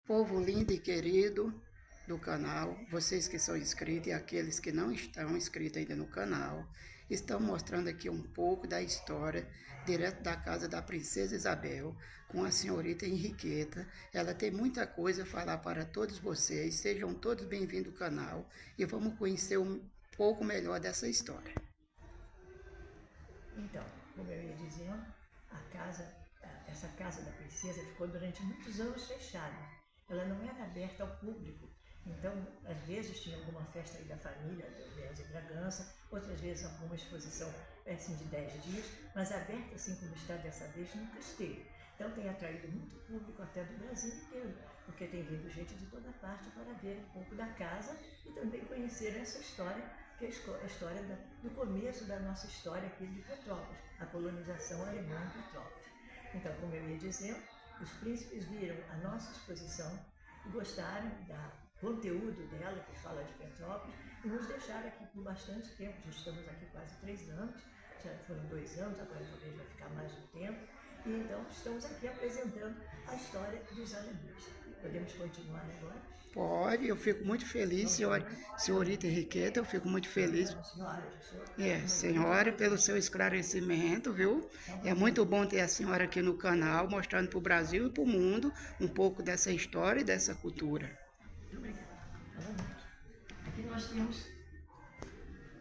Povo lindo e querido do canal, vocês que são inscritos e aqueles que não estão inscritos ainda no canal, estão mostrando aqui um pouco da história direto da casa da Princesa Isabel com a senhorita Henriqueta. Ela tem muita coisa a falar para todos vocês, sejam todos bem-vindos ao canal e vamos conhecer um pouco melhor dessa história. Então, como eu ia dizendo, essa casa da princesa ficou durante muitos anos fechada. Ela não era aberta ao público. Então, às vezes tinha alguma festa aí da família, de Orleans e Bragança, outras vezes alguma exposição assim, de 10 dias, mas aberta assim como está dessa vez nunca esteve. Então tem atraído muito público até do Brasil inteiro, porque tem vindo gente de toda parte para ver um pouco da casa e também conhecer essa história, que é a história do começo da nossa história aqui de Petrópolis, a colonização alemã em Petrópolis. Então, como eu ia dizendo, os príncipes viram a nossa exposição e gostaram do conteúdo dela, que fala de Petrópolis, e nos deixaram aqui por bastante tempo. Já estamos aqui quase 3 anos, já foram 2 anos, agora talvez vai ficar mais um tempo. E então estamos aqui apresentando a história dos alemães. Podemos continuar agora? Pode, eu fico muito feliz, senhorita Henriqueta, eu fico muito feliz. Senhora, pelo seu esclarecimento, viu? É muito bom ter a senhora aqui no canal, mostrando para o Brasil e para o mundo um pouco dessa história e dessa cultura. Muito obrigada. Aqui nós temos,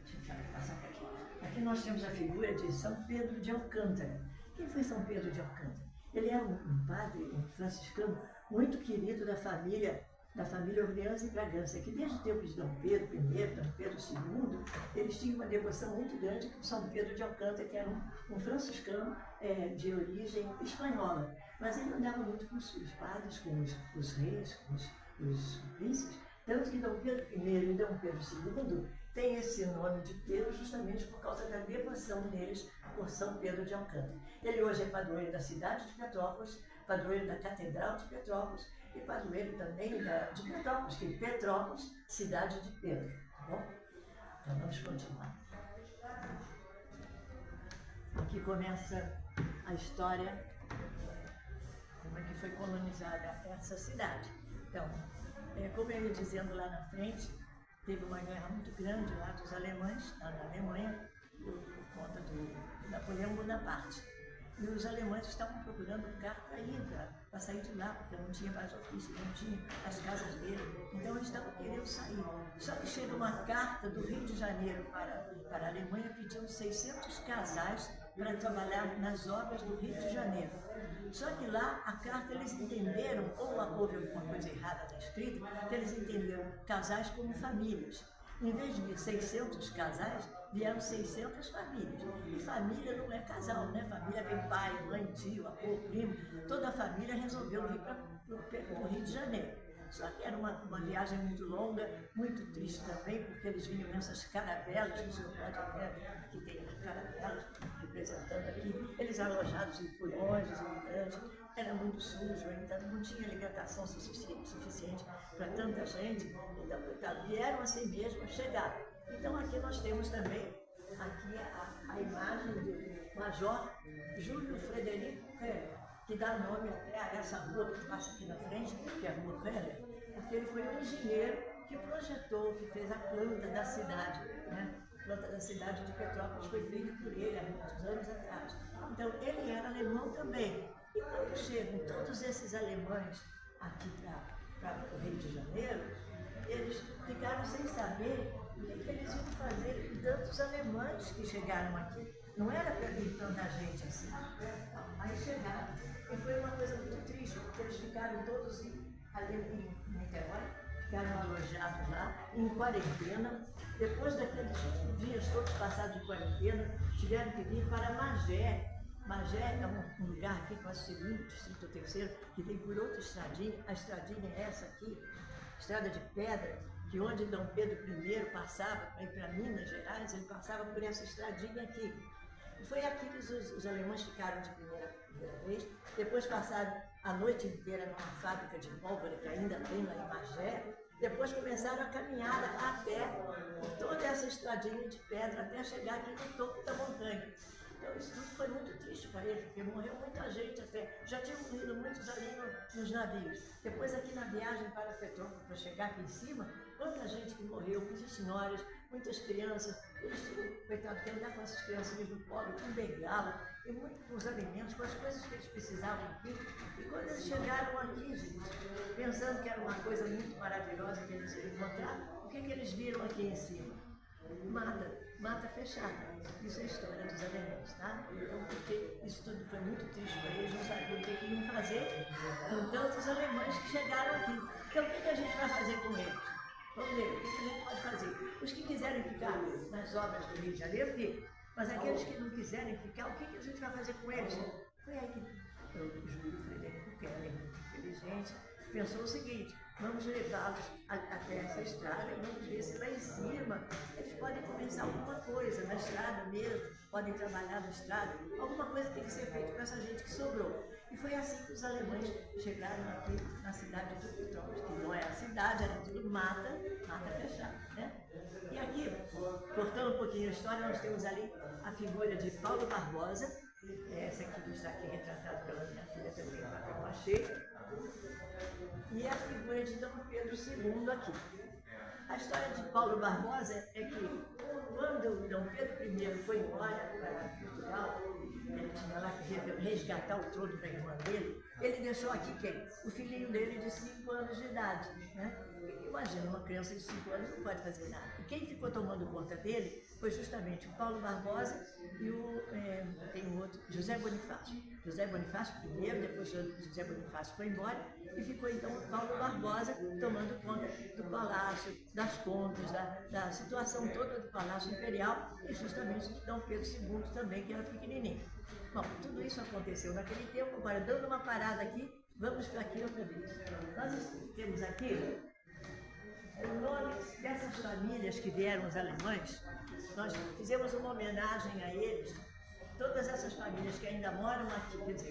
deixa eu passar para aqui. Aqui nós temos a figura de São Pedro de Alcântara. Quem foi São Pedro de Alcântara? Ele era um padre, um franciscano, muito querido da família Orleans e Bragança, que desde o tempo de Dom Pedro I, Dom Pedro II, eles tinham uma devoção muito grande com São Pedro de Alcântara, que era um franciscano de origem espanhola. Mas ele andava muito com os padres, com os reis, com os príncipes, tanto que Dom Pedro I e Dom Pedro II têm esse nome de Pedro justamente por causa da devoção deles por São Pedro de Alcântara. Ele hoje é padroeiro da cidade de Petrópolis, padroeiro da Catedral de Petrópolis e padroeiro também de Petrópolis, que é Petrópolis, cidade de Pedro. Tá bom? Então vamos continuar. Aqui começa a história, como é que foi colonizada essa cidade. Então, como eu ia dizendo lá na frente, teve uma guerra muito grande lá dos alemães, lá na Alemanha, por conta do Napoleão Bonaparte. E os alemães estavam procurando um lugar para ir, para sair de lá, porque não tinha mais ofício, não tinha as casas dele. Então eles estavam querendo sair. Só que chega uma carta do Rio de Janeiro para a Alemanha pedindo 600 casais para trabalhar nas obras do Rio de Janeiro. Só que lá a carta eles entenderam, ou houve alguma coisa errada na escrita, que eles entenderam casais como famílias. Em vez de vir 600 casais, vieram 600 famílias. E família não é casal, né? Família vem pai, mãe, tio, avô, primo. Toda a família resolveu vir para o Rio de Janeiro. Só que era uma viagem muito longa, muito triste também, porque eles vinham nessas caravelas, que o senhor pode ver, aqui tem caravelas representando aqui, eles alojados em furões, imigrantes, era muito sujo, então não tinha alimentação suficiente para tanta gente, então vieram assim mesmo, chegaram. Então aqui nós temos também aqui a imagem do Major Júlio Frederico Keller, que dá nome até a essa rua que passa aqui na frente, que é a Rua Keller, porque ele foi um engenheiro que projetou, que fez a planta da cidade, né? A planta da cidade de Petrópolis foi feita por ele há muitos anos atrás. Então ele era alemão também. E quando chegam todos esses alemães aqui para o Rio de Janeiro, eles ficaram sem saber o que eles iam fazer com tantos alemães que chegaram aqui. Não era para vir tanta gente assim. Aí chegaram. E foi uma coisa muito triste, porque eles ficaram todos ali em Niterói, ficaram alojados lá, em quarentena. Depois daqueles dias todos passados de quarentena, tiveram que vir para Magé. Magé é um lugar aqui, quase segundo, distrito terceiro, que vem por outra estradinha. A estradinha é essa aqui, estrada de pedra, que onde Dom Pedro I passava para ir para Minas Gerais, ele passava por essa estradinha aqui. E foi aqui que os alemães ficaram de primeira vez, depois passaram a noite inteira numa fábrica de pólvora, que ainda tem lá em Magé, depois começaram a caminhada até toda essa estradinha de pedra, até chegar aqui no topo da montanha. Então isso tudo foi muito triste para ele, porque morreu muita gente até. Já tinham morrido muitos ali nos navios. Depois aqui na viagem para Petrópolis, para chegar aqui em cima, quanta gente que morreu, muitas senhoras, muitas crianças. Eles tinham, coitado, que andar com essas criancinhas no colo, com bengala, e muito com os alimentos, com as coisas que eles precisavam aqui. E quando eles chegaram aqui, gente, pensando que era uma coisa muito maravilhosa que eles iam encontrar, o que eles viram aqui em cima? Mata fechada. Isso é a história dos alemães, tá? Então, porque isso tudo foi muito triste para eles, não sabiam o que iam fazer com tantos alemães que chegaram aqui. Então, o que a gente vai fazer com eles? Vamos ver, o que a gente pode fazer? Os que quiserem ficar nas obras do Rio de Janeiro, ficam. Mas aqueles que não quiserem ficar, o que a gente vai fazer com eles? Foi aí que o Júlio Frederico Keller, muito inteligente, pensou o seguinte: vamos levá-los até essa estrada e vamos ver se lá em cima eles podem começar alguma coisa, na estrada mesmo, podem trabalhar na estrada. Alguma coisa tem que ser feita com essa gente que sobrou. E foi assim que os alemães chegaram aqui na cidade de Petrópolis, que não é a cidade, era tudo mata fechada, né? E aqui, cortando um pouquinho a história, nós temos ali a figura de Paulo Barbosa, essa aqui que está aqui retratada pela minha filha também, papel machê, e a figura de Dom Pedro II aqui. A história de Paulo Barbosa é que quando Dom Pedro I foi embora para Portugal, ele tinha lá que resgatar o trono da irmã dele, ele deixou aqui quem? O filhinho dele de 5 anos de idade, né? Imagina, uma criança de 5 anos não pode fazer nada. E quem ficou tomando conta dele foi justamente o Paulo Barbosa e tem um outro, José Bonifácio. José Bonifácio primeiro, depois José Bonifácio foi embora e ficou então o Paulo Barbosa tomando conta do palácio, das contas, da situação toda do Palácio Imperial e justamente de Dom Pedro II também, que era pequenininho. Bom, tudo isso aconteceu naquele tempo. Agora, dando uma parada aqui, vamos para aqui outra vez. Nós temos aqui o nome dessas famílias que vieram, os alemães. Nós fizemos uma homenagem a eles, todas essas famílias que ainda moram aqui, quer dizer,